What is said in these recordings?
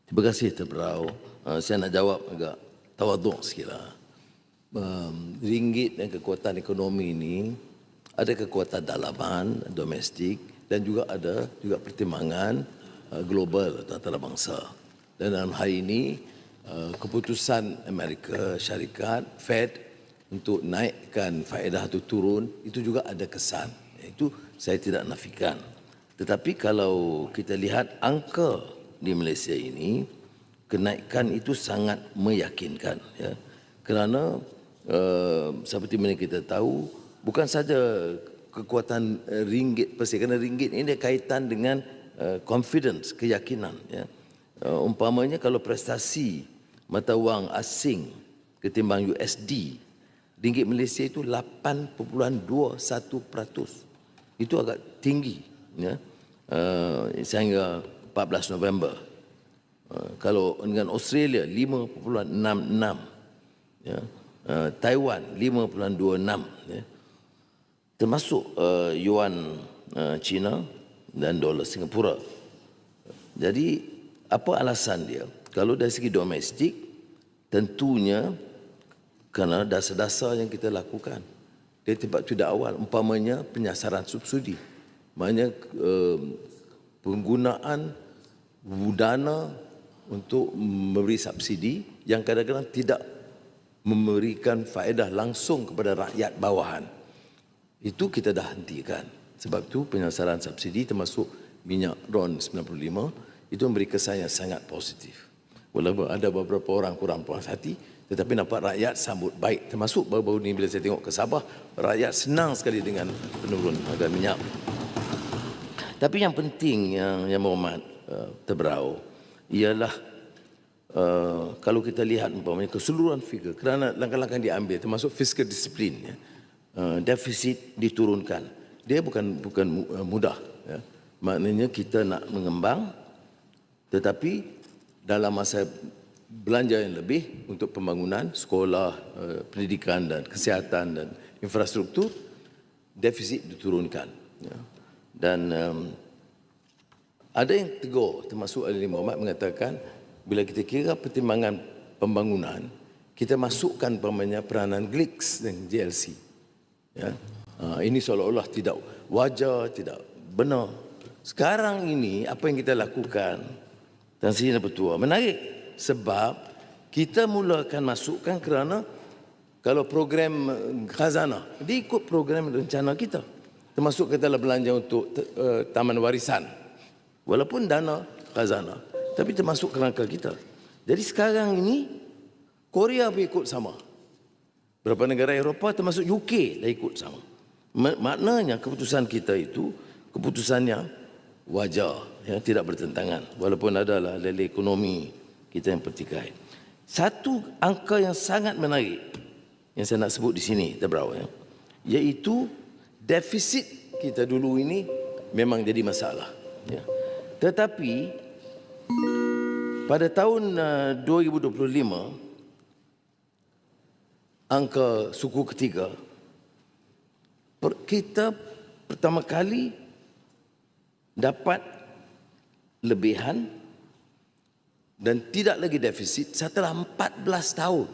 Terima kasih Terberau. Saya nak jawab agak tawaduk sikitlah. Ringgit dan kekuatan ekonomi ini ada kekuatan dalaman, domestik dan juga ada juga pertimbangan global atau antarabangsa. Dan dalam hal ini keputusan Amerika Syarikat, Fed untuk naikkan faedah atau turun itu juga ada kesan. Itu saya tidak nafikan. Tetapi kalau kita lihat angka di Malaysia ini, kenaikan itu sangat meyakinkan, ya. Kerana seperti mana kita tahu, bukan saja kekuatan ringgit per se, kerana ringgit ini ada kaitan dengan confidence, keyakinan, ya. Umpamanya kalau prestasi mata wang asing ketimbang USD, ringgit Malaysia itu 8.21%. Itu agak tinggi, ya. Sehingga 14 November. Kalau dengan Australia 5.66, ya. Taiwan 5.26, ya. Termasuk yuan China dan dolar Singapura. Jadi apa alasan dia? Kalau dari segi domestik, tentunya kerana dasar-dasar yang kita lakukan. Dia tempat tidak awal, umpamanya penyasaran subsidi. Maknanya penggunaan dana untuk memberi subsidi yang kadang-kadang tidak memberikan faedah langsung kepada rakyat bawahan. Itu kita dah hentikan. Sebab itu penyasaran subsidi termasuk minyak RON 95 itu memberi kesan yang sangat positif. Walaupun ada beberapa orang kurang puas hati, tetapi nampak rakyat sambut baik. Termasuk baru-baru ini bila saya tengok ke Sabah, rakyat senang sekali dengan penurun harga minyak. Tapi yang penting yang berhormat Terberau ialah kalau kita lihat umpamanya keseluruhan figure, kerana langkah-langkah yang diambil termasuk fiscal discipline, ya, defisit diturunkan. Dia bukan mudah, ya. Maknanya kita nak mengembang, tetapi dalam masa belanja yang lebih untuk pembangunan sekolah, pendidikan dan kesihatan dan infrastruktur, defisit diturunkan, ya. Dan ada yang tegur, termasuk Ahli Muhammad mengatakan bila kita kira pertimbangan pembangunan, kita masukkan peranan GLIX dan GLC, ya. Ini seolah-olah tidak wajar, tidak benar. Sekarang ini apa yang kita lakukan, Tan Sri dan Pertua, menarik sebab kita mulakan masukkan kerana kalau program khazanah, dia ikut program rencana kita. Termasuk kita telah belanja untuk taman warisan. Walaupun dana khazanah, tapi termasuk kerangka kita. Jadi sekarang ini, Korea pun ikut sama. Beberapa negara Eropah termasuk UK dah ikut sama. Maknanya keputusan kita itu, keputusan yang wajar, yang tidak bertentangan. Walaupun adalah dari ekonomi kita yang pertikai. Satu angka yang sangat menarik, yang saya nak sebut di sini, Terberau, ya, iaitu defisit kita dulu ini memang jadi masalah, ya. Tetapi pada tahun 2025, angka suku ketiga, kita pertama kali dapat lebihan dan tidak lagi defisit setelah 14 tahun.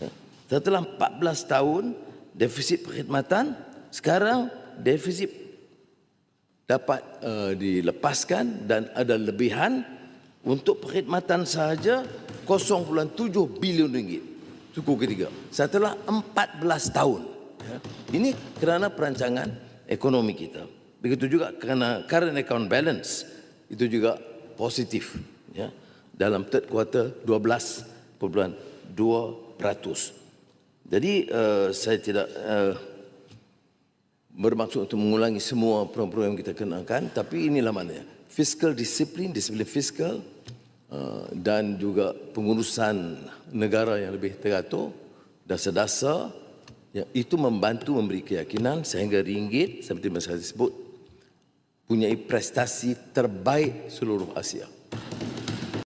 Ya. Setelah 14 tahun defisit perkhidmatan, sekarang defisit dapat dilepaskan dan ada lebihan untuk perkhidmatan sahaja 0.7 bilion ringgit suku ketiga setelah 14 tahun. Ya. Ini kerana perancangan ekonomi kita. Begitu juga kerana current account balance itu juga positif, ya, dalam third quarter 12.2%. Jadi saya tidak bermaksud untuk mengulangi semua program yang kita kenakan, tapi inilah maknanya fiscal disiplin, disiplin fiskal dan juga pengurusan negara yang lebih teratur, dasar-dasar yang itu membantu memberi keyakinan sehingga ringgit seperti yang saya sebut punya prestasi terbaik seluruh Asia.